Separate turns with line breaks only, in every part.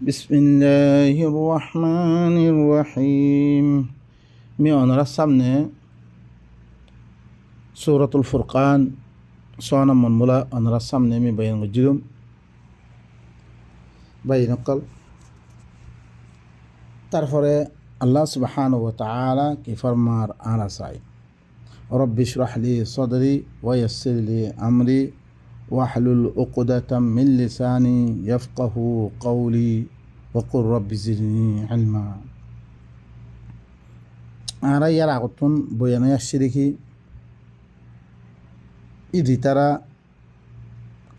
বিসমিল্লাহির রহমানির রহিম। mi onara samne suratul furqan sona monmula onara samne mi bayan gujum bayinakal তারপরে আল্লাহ সুবহানাহু ওয়া তাআলা কি ফরমার আনা চাই রব্বি ইশরাহ লি সাদরি ওয়া ইয়াসসির লি আমরি ওয়াহলুল উকদাতাম মিন লিসানি ইয়াফকাহু কওলি ওয়া কুর রব্বি জিদনি ইলমা। আরা ইয়ার আগতুন বয়ানে আসছে দেখি ইদি তারা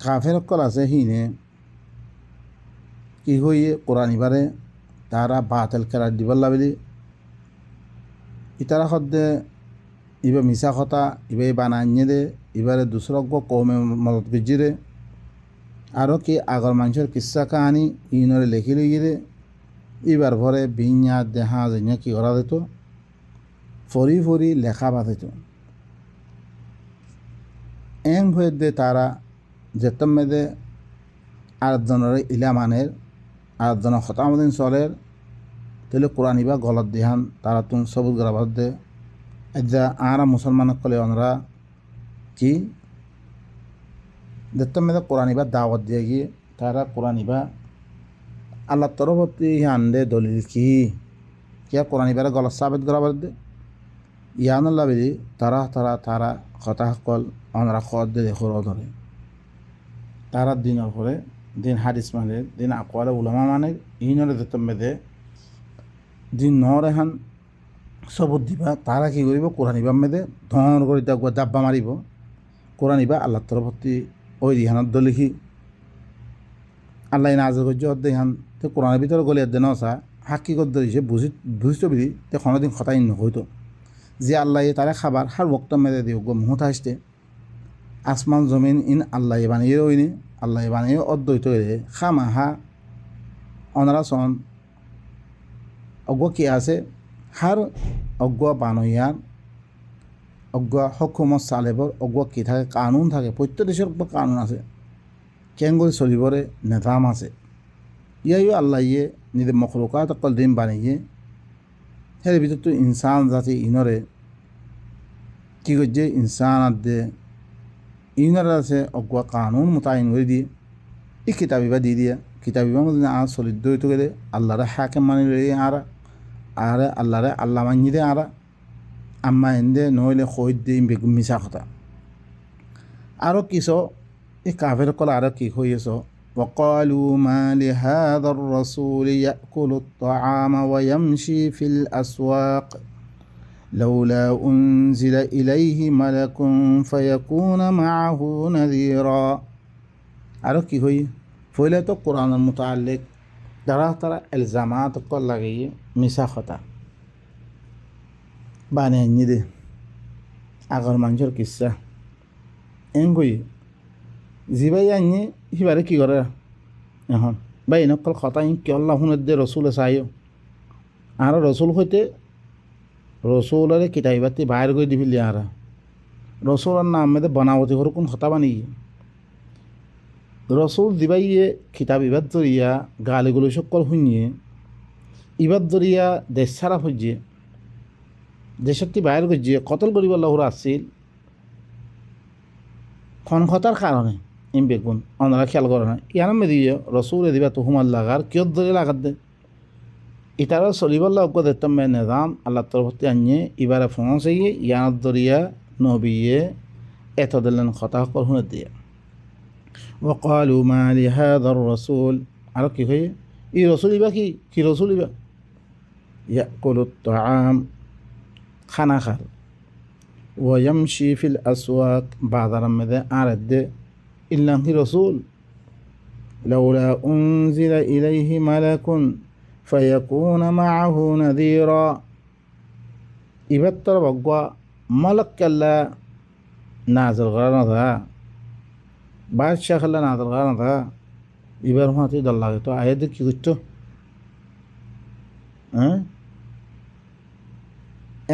কাফের অকল আছে হিনে কি হইয়ে কোরআন ইবারে তারা বাতিল করার দিবার লাবিলি ইতারা হদ্দে ইবা মিশা কথা ইবা বানাইয়ে দে ইবারে দুসরক কৌমে মদত গুজিরে আরও কি আগর মানুষের কিসা কাহানি ইনরে লেখি লইয়ে দে ইবার ভরে বিঞ্ঞা দেহা জন্য কি করা দিত ফরি ফরি লেখা বাঁধিত এং হয়ে দে তারা যেতম মেদে আরেকজনের ইলামানের আরেকজনের হতামদিন চলের তাহলে কোরআন ইবা গলত দিহান তারা তুন সবুজ গ্রাবাদ দে এজা আরা মুসলমান কলে ওনরা কি যেতম মেদে কোরআন ইবা দাওয়াত দিয়ে গিয়ে তারা কোরআন ইবা আল্লাহ তরফতি হান্দে দলিল কি কিয়া কোরআন ইবারে গলত সাবেত গ্রাবাদ দে ইয়ানুল্লাহ বিদি তারা তারা তারা কথা সকল অনরা খদ দে দেখো ধরে তারা দিনের পরে দিন হাদিস মানে দিন আকওয়ালে উলামা মানে ইনরে যেতম মেদে দিন নরেহান সবুত দিবা তারা কি করিব কোরআন ইবা মেদে ধন করে দাব্বা মারিব কোরআন ইবা আল্লাহ তরফতি ওই দিহানত দলিখি আল্লাহ নাজর করছে অধ্যয়ন তো কোরআনের ভিতরে গলি অধ্যয়ন আসা হাকিকত ধরিছে বুঝিত বিধি তো কোনোদিন খতাই নহইতো যে আল্লাহ তারা খাবার হার বক্ত মেদে দিও গো মুহত আসতে আসমান জমিন ইন আল্লাহ বানিয়ে রইনি আল্লাহ বানিয়ে অদ্বৈত খামা হা অনারা সন অজ্ঞ কি আছে হার অজ্ঞ বানইয়ার অজ্ঞ হকুমত সালেবর অজ্ঞ কি থাকে কানুন থাকে প্রত্যেক দেশের কানুন আছে কেন করে চলিবরে নেতাম আছে ইয়াইও আল্লাহ ইয়ে নিজের মখলুকাত অকল দিন বানিয়ে এর ভিতর তো ইনসান জাতি ইনরে কি করছে ইনসান আদে ইনরে আছে অজ্ঞ কানুন মোতায়েন করে দিয়ে এই কিতাবিবা দিয়ে দিয়া কিতাবিবা মধ্যে আর চলিত হইতে গেলে আল্লাহরে হাকে মানি লই আর আল্লাহরে আল্লাহ মানি দে আর আম্মা এন্দে নইলে খৈদ দিয়ে বেগুন মিশা কথা আরও কিস এই কাফের কল আরও কি হয়েছ وقالوا ما لهذا الرسول يأكل الطعام ويمشي في الأسواق لولا أنزل إليه ملك فيكون معه نذيرا আরও কি হই ফলে তো কোরআনের মুতাল্লিক তারা ইলজামাত কল লাগিয়ে মিশা কথা বানিয়ে দে আগর মানুষের কিসা এন কই জিবাই আনিয়ে সিবারে কি করে এখন বাই নকল কথা কি আল্লাহ শুনে দে রসুলে চাইও আর রসুল হইতে রসুলরে কিতাবি বাতি বাইর করে দিবি আর রসুলের নাম মেদে বনাবতী করে কোন কথা বানিয়ে রসুল দিবাইয়ে কিতাব ইবাদ জরিয়া গালিগুলো সকল শুনিয়ে ইবাদ জরিয়া দেশ ছাড়া হইয়ে দেশটি বাইর গজিয়ে কতল করিব আল্লাহর আসছিল খনখতার কারণে ইম বেগুন ওনারা খেয়াল করে না ইয়ার মেদিয়ে রসুল দিবা তুহুমার লাগার কিয় ধরে লাগাত দে ইতারা চলিবাল্লা অজ্ঞ দেখতাম নিজাম আল্লাহ তরফতি আনিয়ে ইবারে ফোঁসাইয়ে ইয়ানত দরিয়া নবিয়ে এত দিলেন কথা সকল শুনে দিয়ে وقالوا ما لهذا الرسول আরও কি হয়ে এই রসুল ইবা কি রসুল ইবা ইয়াকুলু الطعام খানা খার ويمشي في الأسواق বাজার মধ্যে আর দে ইল্লা কি রসুল لولا أنزل إليه ملك فيكون معه نذيرا ইবাত্তর বগ্গা মালাক কাল্লা নাজল করা না বাদশাহ খাল্লা নাজল করা না এবার হাতে দল লাগে তো আয়াত কি করতো হ্যাঁ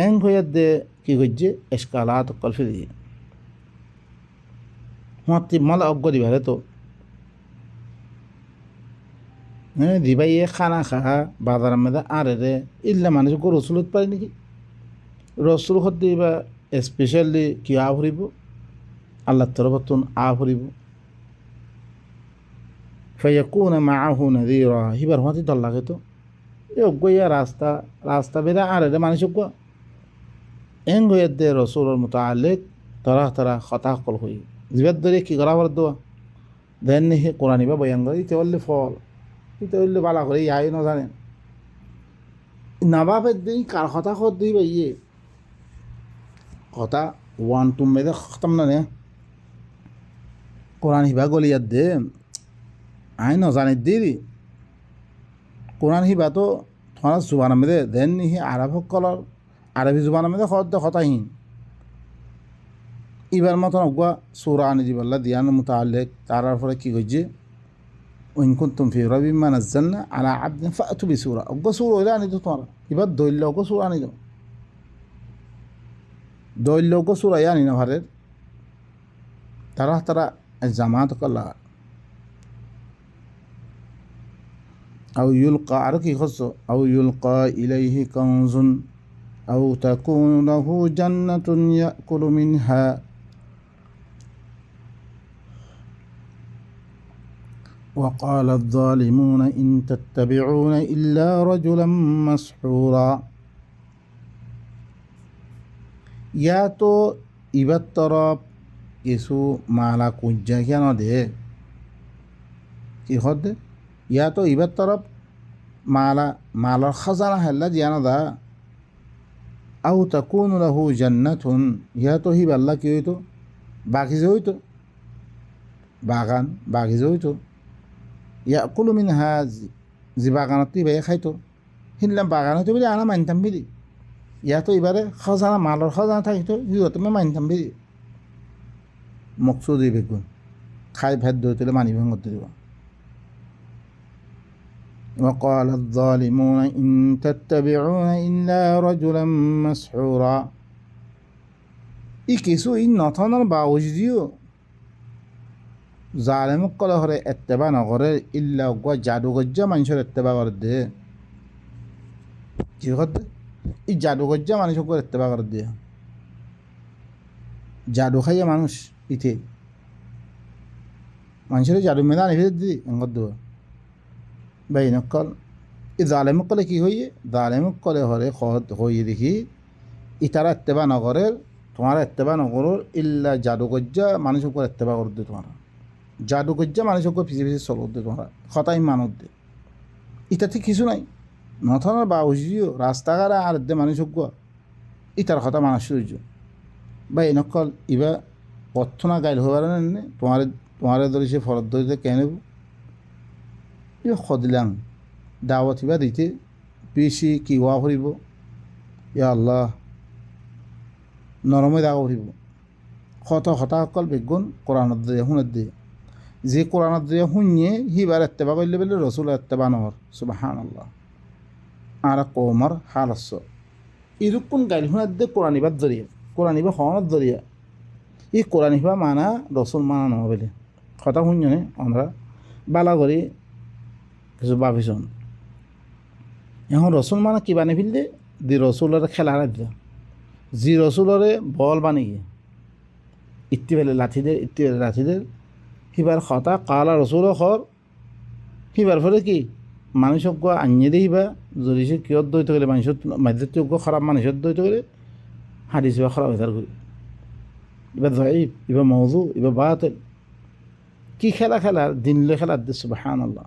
এং হয়ে দে কি করছে এসকালাত কলফে দিয়ে হাতে মালা অজ্ঞ দিবে তো হ্যাঁ দিবাইয়ে খানা খাহা বাজারের মধ্যে আরে রে ইল্লা মানুষ রসুলত পারে নাকি রসুল হতে বা স্পেশালি কি আ ভরিব আল্লাহ তরফতুন আ ভরিব ফাইয়াকুনা মাআহু নাযীরা হিবার হতে দল লাগে তো এ গইয়া রাস্তা রাস্তা বেরা আরে রে মানুষ গো এন গইয়া দে রসুলের মুতাআল্লিক তারা তারা কথা কল হই জিবাদ ধরে কি করা বলতো দেন নি কোরআনি বা বয়ান করে ইতে বললে ফল ইতে বললে বালা করে ইয়াই না জানেন নাবাবের দিন কার কথা খত দিই বা ইয়ে কথা ওয়ান টু মেয়েদের খতম না নে কোরআন হিবা গলিয়ার দে আই ন জানি দিদি কোরআন হিবা তো তোমার জুবানের মধ্যে দেন নি আরব সকলের আরবি জুবানের মধ্যে খত কথাহীন এবার মতন অগুয়া সুরা আনি দিবাল্লা দিয়ান মুতাআল্লিক তারার পরে কি কইছে ওইন কুনতুম ফি রাইবিম মা নাযালনা আলা আবদিন ফাতু বিসূরা অগুয়া সুরা হইলা আনি তো তোমার এবার দৈল্য অগুয়া সুরা আনি দাও দৈল্য অগুয়া সুরা আনি না ভারের তারা তারা জামাত কল্লা আও ইউলকা আর কি খস আও ইউলকা ইলাইহি কানজুন আও তাকুনু লাহু জান্নাতুন ইয়াকুলু মিনহা وقال الظالمون إن تتبعون إلا رجلا مسحورا يا تو إبت طرف কিছু মালা কুঞ্জা কেন দে কি হদ ইয়া তো ইবার তরফ মালার খাজানা হেল্লা জিয়ানো দা আউ তাকুনু লাহু জান্নাতুন ইয়া তো হি বাল্লা কি হইতো বাগিজে হইতো বাগান বাগিজে হইতো ইয়াকুলু মিনহা যে বাগানত ইবাই খাইতো হিনলাম বাগান হইতো বলে আনা মানতাম বিলি ইয়া তো এবারে খাজানা মালার খাজানা থাকিতো সিহঁতে মানতাম বিলি মকসুদ বেগুন খাই ভেদ দই তুলে মানি ভাঙত দিব وقال الظالمون إن تتبعون إلا رجلا مسحورا ই কিছু ই নথনের বাউজিও জালেমক কলে হরে এত্তেবা নগরে ইল্লা গা জাদুগজ্জা মানুষের এত্তেবা করে দে কি করতে ই জাদুগজ্জা মানুষক এত্তেবা করে দিয়ে জাদু খাইয়া মানুষ ইতে মানুষের জাদু মেদা আনি ফেলে দিদি এঙ্গর দেওয়া বাই নকল ই জালেমক কলে কি হইয়ে জালেমক কলে হরে হইয়ে দেখি ইতারা এত্তেবা নগরের তোমার এত্তেবা নগরের ইল্লা জাদুগজ্জা মানুষের উপর এত্তেবা করে দে তোমার জাদুগজ্জা মানুষের উপর পিছিয়ে পিছিয়ে চল দে তোমার কথাই মানত দে ইটা ঠিক কিছু নাই নথনের বা উজিও রাস্তাঘাটে আর দে মানুষের ইতার কথা মানুষ সূর্য বা নকল ইবা পথনা গাইল হবার নে তোমার ধরে সে ফরত ধরিতে কে নেব ইবা সদিলাং দাওয়াত ইবা দিতে বেশি কি হওয়া ফুরিব ইয়া আল্লাহ নরমে দাওয়া ফুরিব হতাসকল বেগুন কোরআনত দিয়ে শুনে দিয়ে যে কোরআনত দিয়ে শুনিয়ে সিবাৰ এত্তেবা কৰিলে বেলে ৰচুল এত্তেবা নহর সুবহানাল্লাহ আর কৌমর হালস্য ইরুকুন গাইল শুনে দিয়ে কোরআনিবার জরিয়া কোরআনিবা হওয়ার জরিয়া ই কোরআনিবা মানা রসুল মানা নহ বেলে কথা শুনিয়ে আমরা বালা করে কিছু ভাবিছন এখন রসুল মানা কি বানি ফেললে দি রসুলের খেলা রাখা যি রসুলরে বল বানি গিয়ে ইত্তি বেলে লাঠিদের সিবাৰ কথা কালা রসুল খর সিবাৰ ফলে কি মানুষক আনিয়ে দিয়ে সিবা যদি সে কিয়ত দৈতে গেলে মানুষের মাধ্যযোগ্য খারাপ মানুষের দৈতে গেলে হাদিস বা খারাপ হয়ে করি এবার জয়ীব এবার মৌজু এবার বাতিল কি খেলা দিনলে খেলার দিয়ে সুবহানাল্লাহ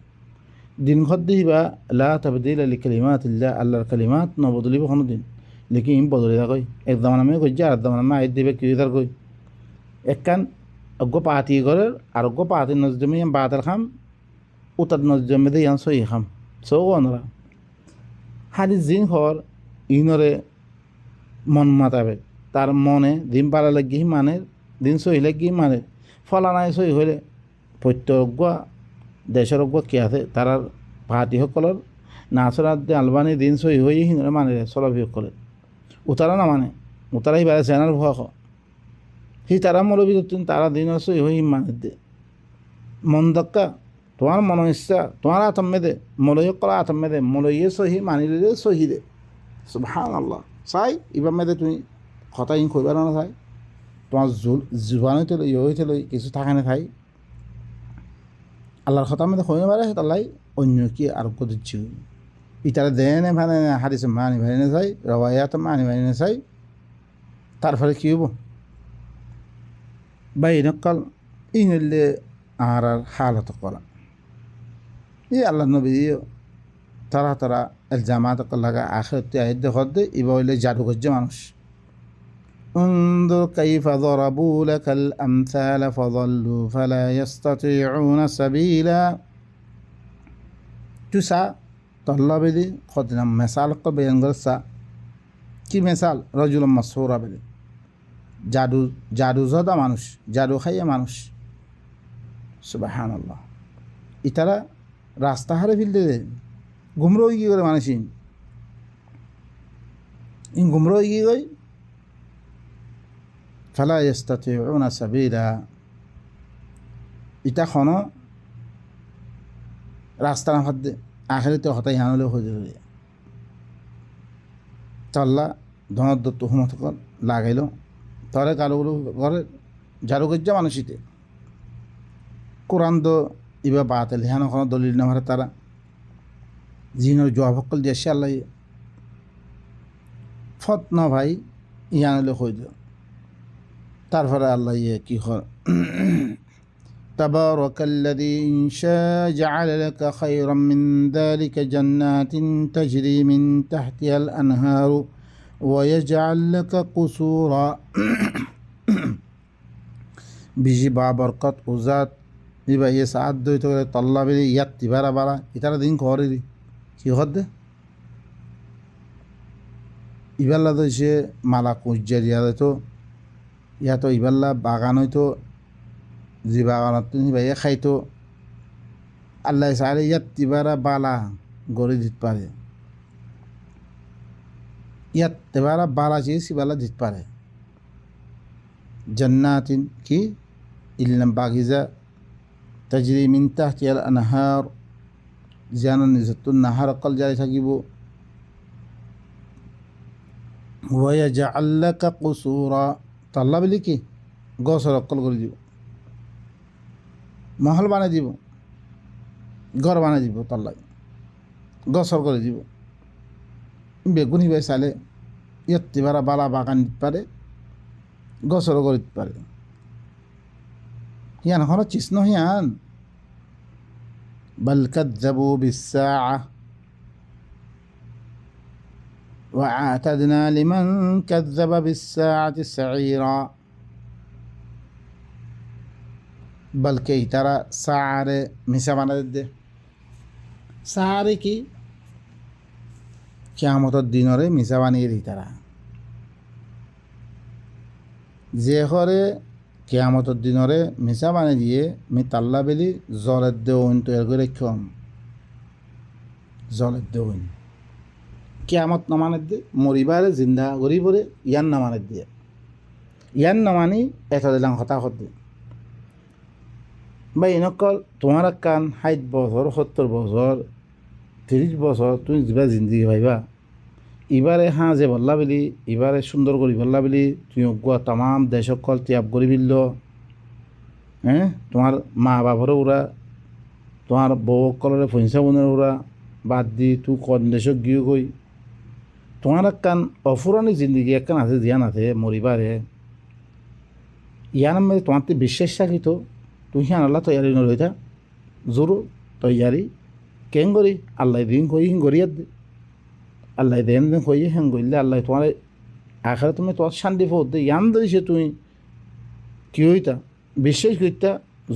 দিন ঘর দিয়ে সিবা লা তাবদীলা লিকালিমাতিল্লাহ আল্লাহর কালিমাত নবদলিব কোনো দিন লেকিন বদলে থাকই এক দামানামে কইছে আর দামানামে আইত দিবে কি তার কই একখান অজ্ঞ পাতি ঘরের আর অজ্ঞ পাতি নজমে বাতাল খাম উতার নজমে দিয়ে ইয়ান সই খাম সৌ অনরা হাদিস জিন হর ইনরে মন মাতাবে তার মনে দিন পালা লাগি মানে দিন সহি লাগি মানে ফলানায় সহি হইলে প্রত্যজ্ঞ দেশের অজ্ঞ কি আছে তার ভাতিসকলের নাচরাত আলবানি দিন সহি হয়ে সিনরে মানে চলবিসকলে উতারা না মানে উতারা সিবাৰে জেনার ভুয়া সি তারা মৌলবী তারা দিন সহি হয়ে মানে দে মন দক্কা তোমার মন ইচ্ছা তোমার আতম মেদে মলয় করা আতম মেদে মলইয়ে সহি মানিলে সহি দে সুবহানাল্লাহ চাই ইবার মেদে তুমি কথা ইন কইবার না চাই তোমার জীবন হইতে লই হইতে লই কিছু থাকে না থাই আল্লাহর কথা মেদে কইনে পারে তাল্লাই অন্য কি আরোগ্য দিচ্ছি ইতারা দেনে ভানে হাদিসে মানি ভাই না চাই রবায়াত মানি ভাই না চাই তারপরে কী হব বা ইনকাল ইনলে আর হালত করা এই আল্লাহ নবী তারা তারা জামাত লাগা আখেরতে আয়দ হদ্দে ইবা হইলে জাদুঘর মানুষ انظر كيف ضربوا لك الأمثال فضلوا فلا يستطيعون سبيلا تسع طلب دي خدنا مثال بين غرسا কি মিসাল রজুল মাসহুরা বলে জাদু জদা মানুষ জাদু খাইয়া মানুষ সুবহানাল্লাহ ইতারা রাস্তা হারে ফেলতে দে গুমরো কি করে মানুষ ইন গুমরো কি গই ফালা ইস্তাতিউনা সাবিলা ইটা খন রাস্তা না হাত আখেরিতে হতাই হানলে হয়ে যাবে আল্লাহ ধনত তুহমত লাগাইল তরে কালোগুলো ঘরে ঝাড়ু গজ্জা মানুষিতে কোরআন তো ইবা বাতিল হ্যান কোনো দলিল না মারে তারা জিনের জবাব হকল দিয়ে সে আল্লাহ ফত না ভাই ইয়ানলে হয়ে যাও তারপরে আল্লাহ ইয়ে কী হয় تبارك الذي إن شاء جعل لك خيرا من ذلك جنات تجري من تحتها الأنهار ويجعل لك قصورا بيجي بابرقت وزات يبقى يسعد دو يتوقع طلع بلي يتي برا برا يترى دين كوري دي كي غد يبقى الله دو شيء ملاك وجري هذا تو يا تو يبقى الله باغانو تو যে বাগানত তুমি ভাইয়া খাইতো আল্লাহ সারে ইয়াত্তি বারা বালা গড়ে দিতে পারে ইয়াত্তে বারা বালা চেয়েছি বালা দিতে পারে জান্নাতিন কি ইলনাম বাগিজা তাজরি মিন তাহতিহাল আনহার যেন নিজতুন নাহার অকল জারি থাকিব ওয়ায়াজআল লাকা কুসুরা তাল্লা বলি কি গছর অকল করে দিব মহল বানাই দিব ঘর বানাই দিব তার লাগে গছর করে দিব বেগুন হিবাই চালে ইয়ত্তি বারা বালা বাগান দিতে পারে গছরও করে দিতে পারে হিয়ান হলো চিষ্ণ হিয়ান بل كذبوا بالساعة وأعتدنا لمن كذب بالساعة سعيرا বলকে তারা সারে মিশা বানাতে দে সারে কি কিয়ামতের দিনরে মিশা বানিয়ে দিই তারা যে ঘরে কিয়ামতের দিনরে মিশা বানিয়ে দিয়ে মি তাল্লা বেলি জলের দেউন তৈরি করে কম জলের দেউন কিয়ামত নামানের দিয়ে মরিবারে জিন্দা গরিবরে ইয়ান নামানের দিয়ে ইয়ান নামানি এত দিলাম হতাহত দিয়ে বা এনেকল তোমার কান 60 বছর 70 বছর 30 বছর তুমি যা জিন্দগি ভাইবা এবারে হাঁ যে বললা বলি এবারে সুন্দর করি বললা বলি তুমি অগুয়া তাম দেশকল ত্যাগ করে ফেলল হ্যাঁ তোমার মা বাবারও ওরা তোমার বউ কলরে পয়সা বোনের ওরা বাদ দি তুই কন দেশক গিয়ে গই তোমার কান অফুরানি জিন্দগি একখান আছে ধ্যান আছে মরিবারে ইয়ার মধ্যে তোমার বিশ্বাস থাকিত তুই হ্যাঁ আল্লাহ তৈয়ারি নই থা জোরো তৈয়ারি কেন করি আল্লাহ দিন কই হিং করিয়ার দে আল্লাহ দেন দিন কই হ্যাং করলে আল্লাহ তোমার আখেরে তুমি তোমার শান্তি ফোর দে ইয়ান দিছে তুই কি হইতা বিশ্বাস করতা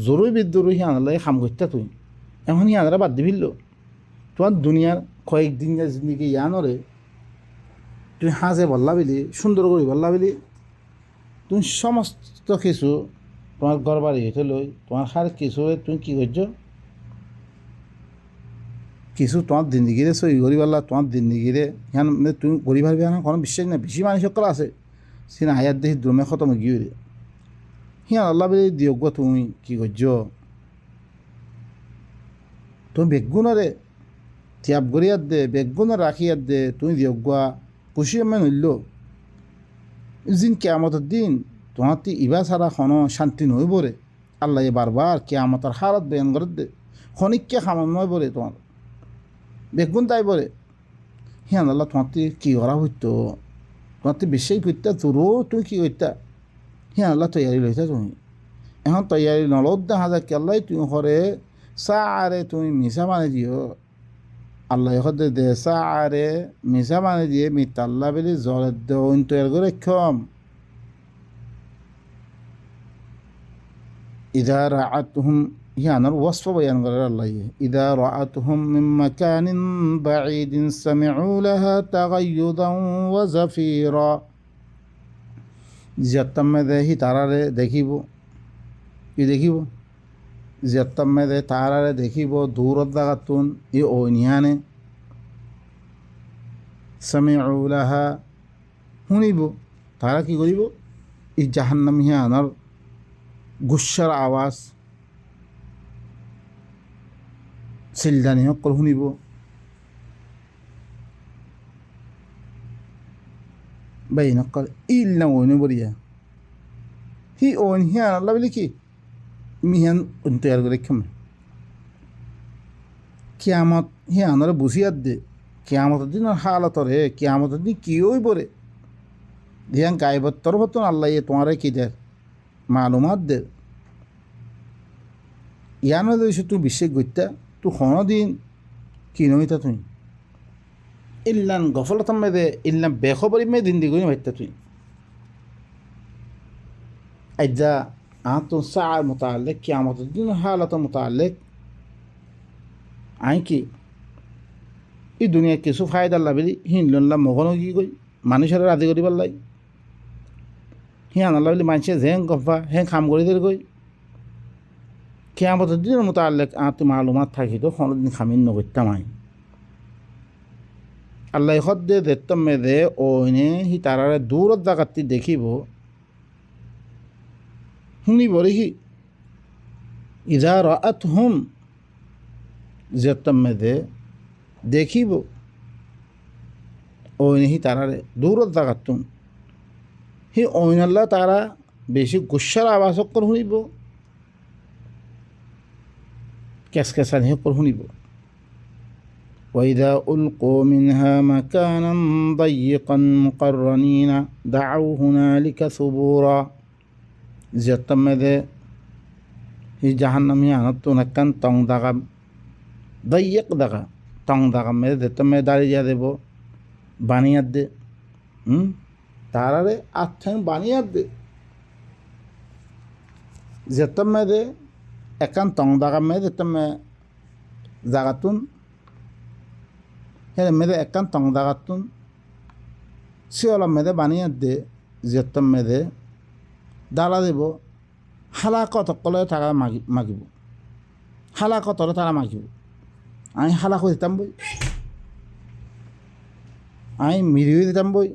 জোরই বিদ্যুরই হ্যাঁ আল্লাহ খাম করতা তুই এখন ইয়ানরা বাদ দিবিল তোমার দুনিয়ার কয়েকদিন যা জিন্দিগি ইয়ানরে তুই হাজে বললা বিলি সুন্দর করি বললা বিলি তুমি সমস্ত কিছু তোমার ঘর বাড়ি হইতে লই তোমার হার কিছু তুমি কী করছো কিছু তোমার জিন্দিগিরে সই গরি পারলা তোমার জিন্দিগিরে হ্যাঁ তুমি গরি পারবে না কোনো বিশ্বাস না বেশি মানুষ সকল আছে সিনা হায়াত দেখি দ্রমে খতম গিয়ে রে হ্যাঁ আল্লাহ বলে দিয়োগ্য তুমি কী করছো তুমি বেগুনরে তিয়াব গরিয়াত দে বেগুন রাখিয়াত দে তুমি যোগ্যা খুশি আমি নইল জিন কেয়ামতের দিন তোমার ইবা ছাড়া কোনো শান্তি নই বরে আল্লাহ বারবার কেয়ামতের হারত বেয়ান করে দে খনিককে খামান নয় বরে তোমার বেগুন তাই বরে হ্যাঁ আল্লাহ তোমার কী করা হইতো তোমার বেশি করতে তোরও তুমি কী করতা হ্যাঁ আল্লাহ তৈয়ারি লইতা তুমি এখন তৈয়ারি নলত দেখা যায় কেল্লাই তুমি হরে চা আরে তুমি মিশা মানে দিও আল্লাহ হতে দে চা আরে মিশা মানে দিয়ে মিতাল্লা বেলি জলের দেন তৈয়ার করে ক্ষম ইদা রাআতুহুম ইয়ানার ওয়াসফ বয়ান করে আল্লাহ ইদা রাআতুহুম মিন মাকানিন বাঈদিন সামিউ লাহা তাগায়্যুদান ওয়া জাফীরা জিয়াত্তামে দেহি তারারে দেখিব কি দেখিব জিয়াত্তামে দে তারারে দেখিব দূরত জাগাতুন ই ওনিয়ানে সামিউ লাহা শুনিব তারা কি করিব ই জাহান্নাম হিয়ানার গুসার আওয়াজ চিল্লানি সকল শুনিব বাইন সকল ইল না ওইনে বরিয়া হি ওইন হিয়ান আল্লাহ বলি কি মিহান তৈয়ার করে ক্ষমে কিয়ামত হিয়ানরে বুঝিয়াত দে কিয়ামতের দিন হালতরে কিয়ামতের দিন কি ওই বরে ধিয়ান গাইবত্তর হতন আল্লাহ তোমারে কি দেয় মালুমাত দে ইয়ানো দিয়েছে তুই বিশ্বে গত্যা তুই কোনো দিন কি নইতা তুই ইল্লান গফলতাম মেদে ইল্লাম বেখবরি মে দিন দিগুনি ভাইতা তুই আইজা তো সার মোতালেক কিয়ামতের দিন হালত মোতালেক আই কি এই দুনিয়া কিছু ফায়দা লাভেলি হিনলাম মগনও কি কই মানুষের রাজি করিবার লাই হিয়ান আল্লাহ বলি মানুষে যেং গফা হেং খাম করে দের গই কিয়ামতের দিনের মোতালেক তো মালুমাত থাকি তো কোনোদিন খামিন নগত্যা মাই আল্লাহ সদ্দে দেখতাম মেদে ওইনে সি তারারে দূরত জাগাতি দেখিব শুনিব রেখি ইজা রাআত হুম যেতাম মেদে দেখিব ওইনে সি তারারে দূরত জাগাতুন সি ওইনাল্লা তারা বেশি গুসার আওয়াজ সকল শুনিব কেসকেসানি সকল শুনিব وإذا ألقوا منها مكانا ضيقا مقرنين دعوا هنالك ثبورا যেতাম মেদে হি জাহান্নাম হিয়ানত নাকান টং দাগাম দইয়েক দাগা টং দাগাম মেদে যেতাম মেদে দাঁড়িয়ে দেব বানিয়াত দে তারারে আচ্ছান বানিয়াত দে যেতাম মেদে একান টং দাগাম মেদে যেতাম মে জাগাতুন হ্যাঁ মেদে একান টং দাগাতুন সিওলাম মেদে বানিয়াত দে যেতাম মেদে দালা দেব হালাকত সকলে তারা মাগিব হালাকতরে তারা মাগিব আমি হালাকো দিতাম বই আমি মিরিয়ে দিতাম বই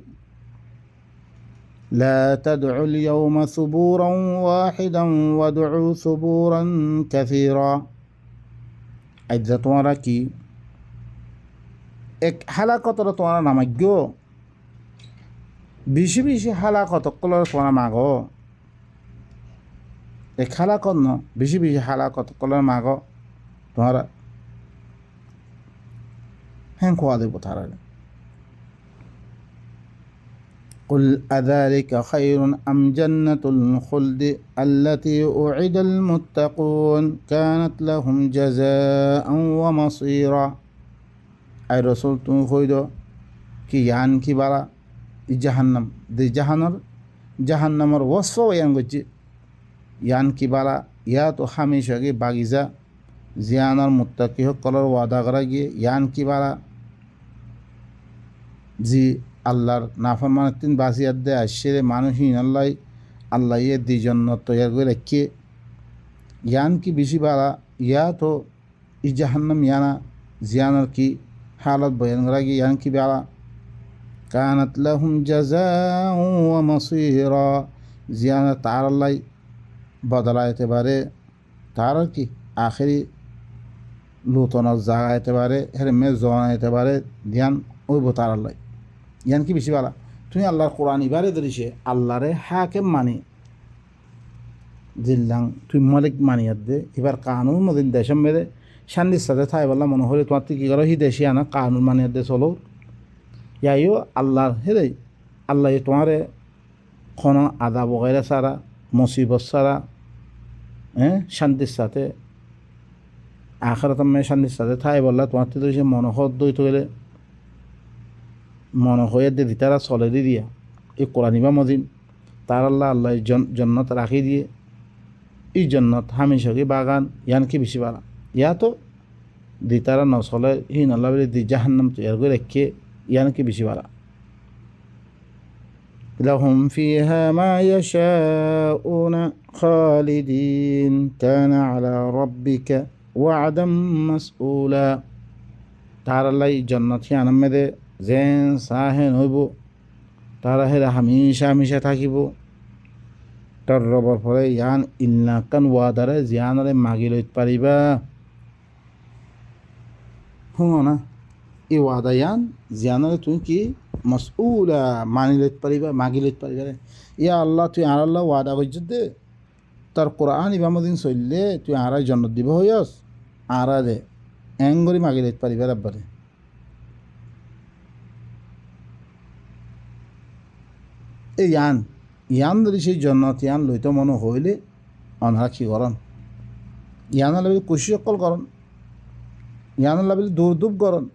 لا تدعوا اليوم ثبورا واحدا وادعوا ثبورا كثيرا আইজা তোমারা কি এক হালাকতরে তোমারা নামাগ্য বেশি বেশি হালাকত সকলে তোমারা মাগ এক হালাকত ন বেশি বেশি হালাকত সকলের মাগ তোমারা হ্যাঁ খোয়া দেব তারা قل أذلك خير أم جنة الخلد التي أعد المتقون كانت لهم جزاء ومصيرا أي رسول تم خيدو كي يان كي بالا جهنم دي جهنمر وصف وينغجي ইয়ান কিবালা ইয়া তো হামেশাকে বাগিজা জিয়ানার মুত্তাকি সকলের ওয়াদা করা গিয়ে ইয়ান কিবালা জি আল্লাহর নাফরমানের তিন বাসিয়াত দে আসছে মানুষহীন আল্লাহ ইয়ে দি জন্য তৈয়ার করে রেখে ইয়ান কি বেশি বালা ইয়া তো ই জাহান্নাম ইয়ানা জিয়ানার কি হালত বয়ান করা গিয়ে ইয়ান কি বালা কানাত লাহুম জাযাউ ওয়া মাসীরা জিয়ানা তার আল্লাহ বদলা যেতে পারে তার আর কি আখেরি লুতনের জায়গা হতে পারে হেরেমে জন হতে পারে ধ্যান ওইব তার আল্লাহ ইয়ান কি বেশি বালা তুমি আল্লাহর কোরআন ইবারে ধরিছে আল্লাহরে হাকেম মানি জিল্লাং তুই মালিক মানিয়াত দে এবার কানুন মদিন দেশম মেরে শান্তির সাথে থাই বললাম মনে হলে তোমার তুই কী করো হি দেশি আনা কানুন মানিয়াত দে চলো ইয়াইও আল্লাহর হেরে আল্লাহ তোমারে কোনো আদা বগাইরা সারা মুসিবত সারা শান্তির সাথে আখেরাত শান্তির সাথে থাই বললা তোমার তো সে মনোহর দইতে গেলে মনোহয়ের দিয়ে দিতারা চলে দিয়া এই কোরআনিবা মদিন তার আল্লাহ আল্লাহ জন্নত রাখি দিয়ে এই জন্নত হামিশকি বাগান ইয়ান কি বেশি বাড়া ইয়া তো দিতারা নচলে হিন আল্লাহ বলে দি জাহান্নাম তৈরি করে রেখে ইয়ান কি বেশি বাড়া لهم فيها ما يشاءون خالدين كان على ربك وعدا مسؤولا তার আল্লাহ জন্নত হিয়ানাম মেদে যেন চাহেন হইব তারা হেরা হামিশা হামিশা থাকিব তার রবর ফলে ইয়ান ইল্লাকান ওয়াদারে জিয়ানরে মাগি লইতে পারিবা শুনো না এই ওয়াদা ইয়ান জিয়ানরে তুমি কি মাসউলা মানি লইতে পারিবা মাগি লইতে পারিবা ইয়া আল্লাহ তুই আর আল্লাহ ওয়াদা করছিস দে তার কোরআন ইবামদিন চললে তুই আর জন্নত দিব হইস আর দে এঙ্গরি মাগি লইতে পারিবা রাব্বারে এই ইয়ান যদি সেই জন্নত ইয়ান লইতে মনে হইলে অনারা কি করন ইয়ান লাগলে কুশি অকল করন ইয়ান লাগলে দৌড়দুপ করন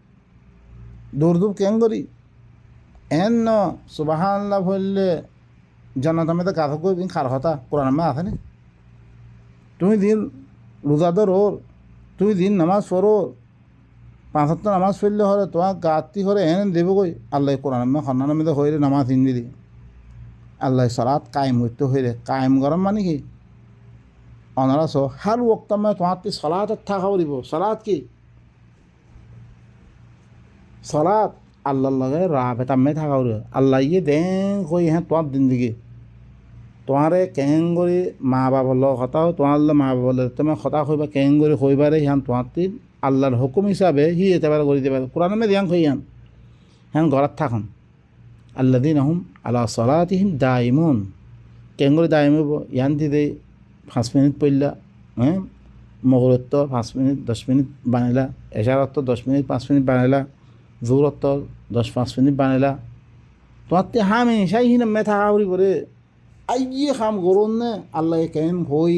দৌড়দুপ কেন করি এন ন সুবহানাল্লাহ বললে জন্নত আমি তো কাথ কই খার হতা কোরআন মা আছে না তুমি দিন রোজা ধরোর তুমি দিন নামাজ পড়ো 5 ওয়াক্ত নামাজ পড়লে হলে তোমার গাতি করে এন দেব কই আল্লাহ কোরআন মা খন্নান মধ্যে হইলে নামাজ হিন্দি দি আল্লাহ সালাত কায়েম হইতে হইলে কায়েম গরম মানে কি অনারাস হার ওক্ত মানে তোমার তুই সলাত থাকা দিব সলাত কি সলাত আল্লাহর লগে রাবেতামে থাকা আল্লাহ ইয়ে দেন কই হ্যাঁ তোমার জিন্দগি তোমারে কেং করে মা বাবার লগ হতাও তোমার মা বাবার তুমি হতা হইবা কেং করে হইবারে হ্যাঁ তোমার তিন আল্লাহর হুকুম হিসাবে হি এতে পারে করে দিতে পারে কোরআন মে দিয়াং হই হ্যাঁ ঘরত থাকুন আল্লাযীনা হুম আলা সালাতিহিম দাইমুন কেন করে দাইম হইব ইয়ান দিদে 5 মিনিট পড়লা মগরত্ব 5 মিনিট 10 মিনিট বানাইলা এশারত্ব 10 মিনিট 5 মিনিট বানাইলা জোরত্ব 10-5 মিনিট বানাইলা তোমার তে হামেশাই হিনা মেথা হাউরি করে আইয়ে খাম করুন না আল্লাহ কেন হই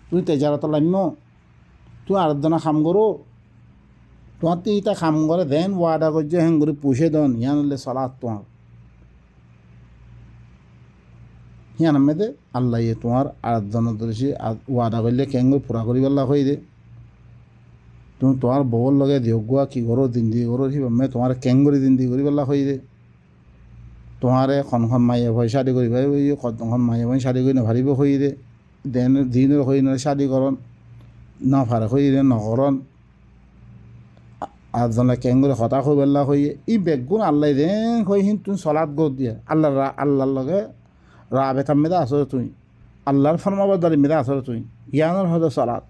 তুই তেজারত লাইম তুই আরাধনা খাম করো তোমার তো ইটা খাম করে দেন ওয়াদা করছে হ্যাঁ করে পুষে দেন ইয়ান হলে সলাৎ তোমার হিয়ান মেদে আল্লাহ তোমার আরাধনা ধরেছি ওয়াদা করলে কেন করে পুরা করি পেলা হয়ে দে তুমি তোমার বউর লগে দিগুয়া কি করো দিন দিয়ে করো সিবামে তোমার কেন করে দিন দিয়ে করি পেলা হয়ে দে তোমারে খনখন মাইয়ে ভয় শাদি করি পারিব কতখন মাইয়ে ভয় শাদি কৰি নাভাৰিব হয়ে দে দেন দিনের হয়ে না শাদি করন নফারে হয়ে দে নকরন আজনে কেঙ্গুরে হতা হয়ে বেলা হয়ে ই বেগুন আল্লাহ দেন হয়ে হিন তুমি সলাৎ গর দিয়ে আল্লাহর লগে রাবেতাম মেদা আসো তুই আল্লাহর ফরমাবরদারি মেদা আসো তুই ইয়ানোর হয়তো সলাৎ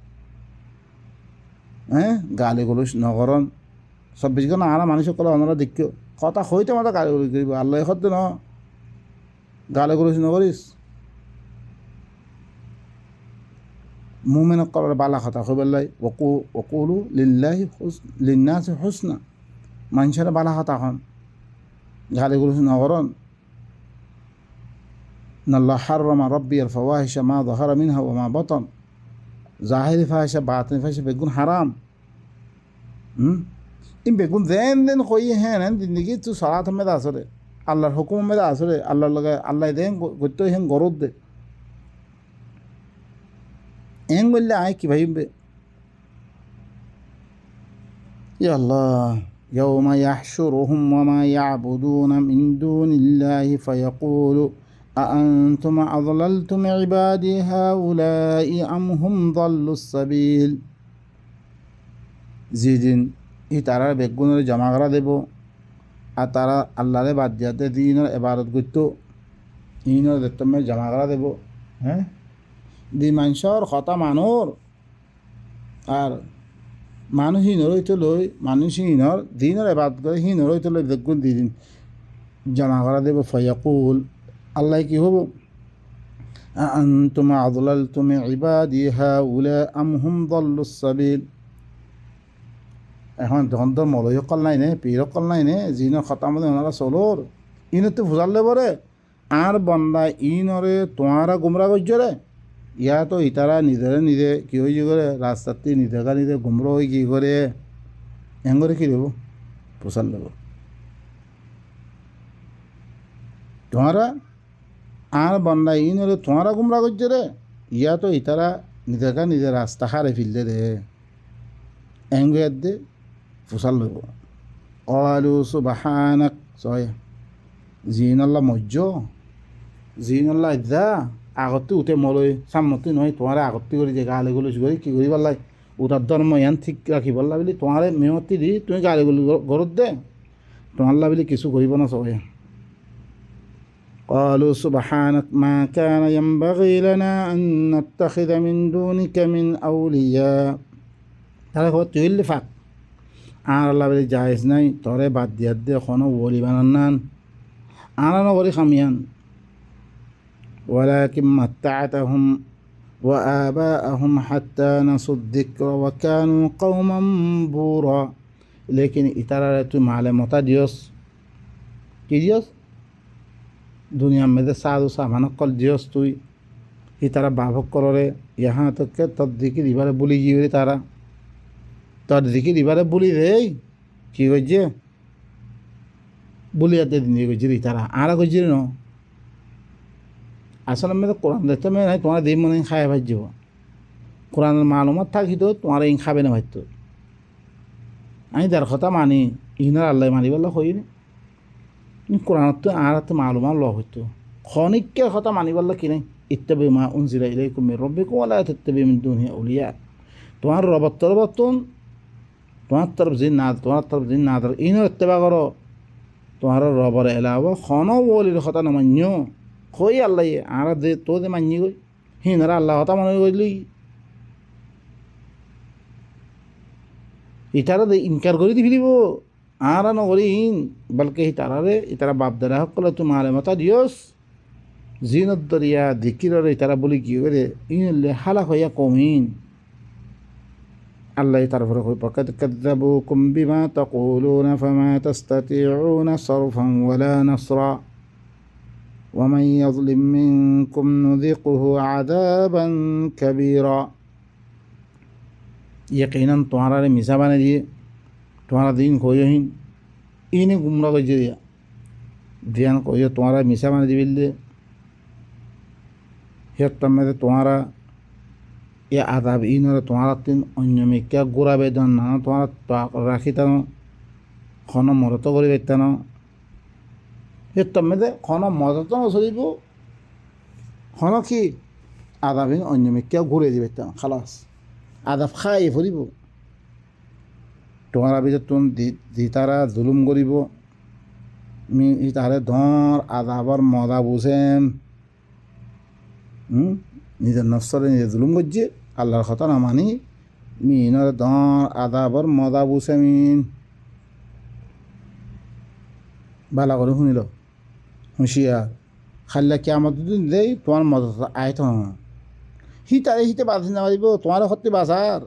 গালি গলুস নগরন 24 ঘন্টা আনা মানুষ সকলে অনারা দেখিও কথা হইতে মাথা গালি গলুস করিব আল্লাহ হতে ন গালি গলুস নকরিস মুমিন করার বালা কথা হইবেলাই ওকুলু লিল্লাহি লিন্নাসি হুসনা মানুষের বালা কথা হন গালি গলুস নগরন আল্লাহ হাররামা রাব্বিয়াল ফাওয়াহিশা মা যাহারা মিনহা ওয়া মা বাতান জাহিরি ফাহিশা বাতিনি ফাহিশা বেগুন হারাম ইন বেগুন দেন কই হ্যাঁ জিন্দগি তুই সলাত মেদা আসরে আল্লাহর হুকুম মেদা আসরে আল্লাহর লগে আল্লাহ দেন গত্য হেন গরদ দে এন বললে আয় কি ভাইবে ইয়া আল্লাহ ইয়াউমা ইয়াহশুরুহুম ওয়া মা ইয়াবুদুনা মিন দুনিল্লাহি ফায়াকুলু أأنتم أضللتم عبادي هؤلاء أم هم ضلوا السبيل যেদিন এই তারা বেগুনের জমা করা দেব আর তারা আল্লাহরে বাদ দিয়াতে দিনের এবারত করত ইনের দেখতমে জমা করা দেব দি মানুষের কথা মানুর আর মানুষ হিনর হইতে লই মানুষ হিনর দিনের এবাদ করে হিনর হইতে লই দেখুন দিন জমা করা দেব ফয়াকুল আল্লাহ কি হব আনতুম আযলালতুম ইবাদি হাউলা আম হুম দাল্লুস সাবিল। এখন যখন তো মলয় কল নাই নে পীর কল নাই নে জিনের কথা মধ্যে ওনারা চলোর ইনতে ফুজালে পরে আর বন্দা ইনরে তোমারা গুমরা করছে ইয়া তো ইতারা নিজেরে নিজে কি হয়ে করে রাস্তাতে নিজেকা নিজে গুমরা হয়ে কি করে এন করে কী দেবো পোষার দেব তোমারা আর বন্দা ইনরে তোমারা গুমরা করছে রে ইয়া তো ইতারা নিজেকা নিজে রাস্তা হারে ফিলতে রে এঙ্গুয়ার দে পোষার দেব অলু সুবহানাক সয় জিনাল্লাহ মজ্জ জিনাল্লাহ ইদা আগতে উঠে মলই সামনতে নহয় তোমার আগতে করে যে গালি গুলো করে কী করি পারলাই উঠার ধর্ম ইয়ান ঠিক রাখি পারলা বলি তোমার মেহতি দি তুমি গালি গুলো ঘরত দে তোমাল্লা বলি কিছু করিব না সবাই قالوا سبحانك ما كان ينبغي لنا أن نتخذ من دونك من أولياء তারা খবর তুই ফাঁক আর আল্লাহ বলি জায়েজ নাই তরে বাদ দিয়ার দে কোনো বলি বানান নান আনানো করি খামিয়ান ولكن متعتهم وآباءهم حتى نسوا الذكر وكانوا قوما بورا लेकिन इतारा तू माले मता दियोस कि दियोस दुनिया में दे साधु सामान कल दियोस तु इतारा बाभक कलरे यहाँ तक के तद दिकी दिबारे बुली जीवे तारा तद दिकी दिबारे बुली रे कि गजे बुली आते दिन गजे इतारा आरा गजे न আসলে আমি তো কোরআন দেখতে মেয়ে নাই তোমার দিন মনে খায় ভাজ্য কোরআনের মালুমাত থাকিত তোমার ইন খাবে না ভাইতো আমি যার কথা মানি ইনার আল্লাহ মানি বললে হইনি কোরআনত তো আর তো মালুমা ল হইতো ক্ষণিকের কথা মানি বললে কি নাই ইত্তাবি মা উনজিলা ইলাইকুম মির রাব্বিকুম ওয়া লা তাত্তাবি মিন দুনিহি আউলিয়া তোমার রবের তরফতুন তোমার তরফ জিন না তোমার তরফ জিন না ইনার ইত্তেবা করো তোমার রবের এলাওয়া ক্ষণ বলির কথা নমান্য কই আল্লাহ আর দে তো দে মানি গই হিনারা আল্লাহ কথা মনে করলি ইতারা দে ইনকার করে দি ফিরিব আর নগরি ইন বলকে ইতারারে ইতারা বাপ দাদা সকলে তোমার মতা দিয়স জিনত দরিয়া দিকিরে ইতারা বলি কি করে ইনলে হালা হইয়া কমিন আল্লাহ তারপরে কই পাকাত কাযাবুকুম বিমা তাকুলুনা ফামা তাস্তাতিউনা সারফান ওয়ালা নাসরা ومن يظلم منكم نذقه عذابا كبيرا यकीनन तुम्हारा मिसा बने दिए तुम्हारा दिन खोजहीन इन्हें गुमरा कर दिया ध्यान खोजो तुम्हारा मिसा बने दिए हे तब में तुम्हारा ये आदाब इन और तुम्हारा तीन अन्य में क्या गुरा बेदन ना तुम्हारा राखी था खाना मरतो करी बेचता ना हे तब में खाना मरतो ना सरीबो खाना की आदाब इन अन्य में क्या घुरे दी बेचता खलास আদাব খাই ফুরিব তোমার ভিতর তুমি দিতারা জুলুম করিব তাহলে ধর আদাবর মজা বুঝেম নিজের নফসরে নিজে জুলুম করছে আল্লাহর কথা না মানি মিনর ধর আদাবর মজা বুঝে মিন ভালো করে শুনিল হুঁশিয়ার খাল্লা কে আমার দুদিন দেই তোমার মজা আয়ত না হিতারে হিতে বাঁধি না পারিব তোমার হতে বাজার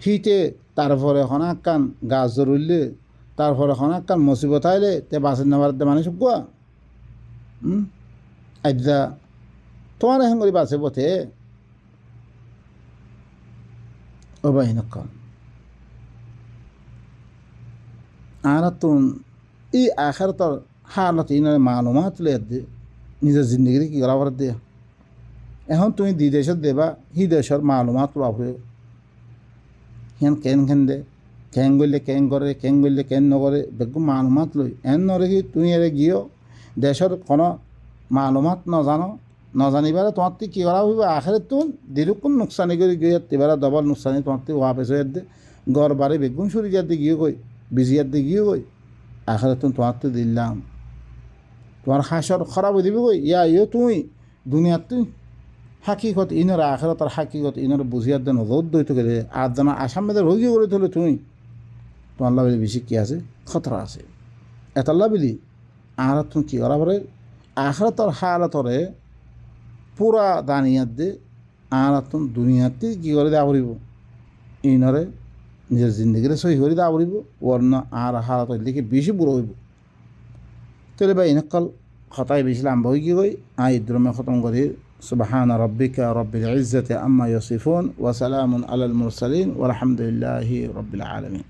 হিতে তারপরে হনাক্কান গাছ জরুরলে তারপরে হনাক্কান মুসিবত আইলে তে বাঁচে না পারতে মানুষ গুয়া আজ্জা তোমার এখন করে বাঁচে পথে ও বাহিনক্ষণ আর তুন এই আখার তোর হালত ইনারে মালুমাত লে দে নিজের জিন্দগিতে কি করা পারে দিয়ে এখন তুমি দি দেশত দেবা হি দেশর মালুমাত পাবে হিয়ান কেন দে কেন গলে কেন করে কেন গলে কেন নকরে বেগু মালুমাত লই এন নরে কি তুমি এরে গিয়েও দেশর কোনো মালুমাত নজানিবারে তোমার কি করা হইব আখেরে তুন দিরুকুন নোকসানি করে গিয়ে এবারে ডবল নোকসানি তোমার ওয়াপেস হয়ে দে গড় বাড়ি বেগুন সরি যাতে গিয়ে কই বিজিয়ার দিয়ে গিয়ে কই আখেরে তুন তোমার তো দিলাম তোমার হাসর খারাপ হয়ে দিবি কই ইয়া ইয়ে তুমি দুনিয়ার তুই হাকিকত ইনর আখেরাতর হাকিকত ইনর বুঝিয়ার দেন রোদ দইত গেলে আর জানা আসামেদের রোগী করে তুলে তুমি তো আল্লাহ বলি বেশি কী আছে খতরা আছে এত আল্লাহ বলি আর তুমি কী করা পরে আখেরাতর হালাতরে পুরা দানিয়াত দে আর তুমি দুনিয়াতে কী করে দেওয়া পড়িব ইনরে নিজের জিন্দগিরে সহি করে দেওয়া পড়িব অন্য আর হালাত লিখে বেশি বুড়ো হইব তাহলে বা ইনকাল খতায় বেশি লাম্বা হয়ে গিয়ে গই ইদ্রমে খতম করি সুবহান রব্বিকা রব্বিল ইজ্জাতি আম্মা ইয়াসিফুন ওয়া সালামুন আলাল মুরসালিন ওয়া আলহামদুলিল্লাহি রব্বিল আলামিন।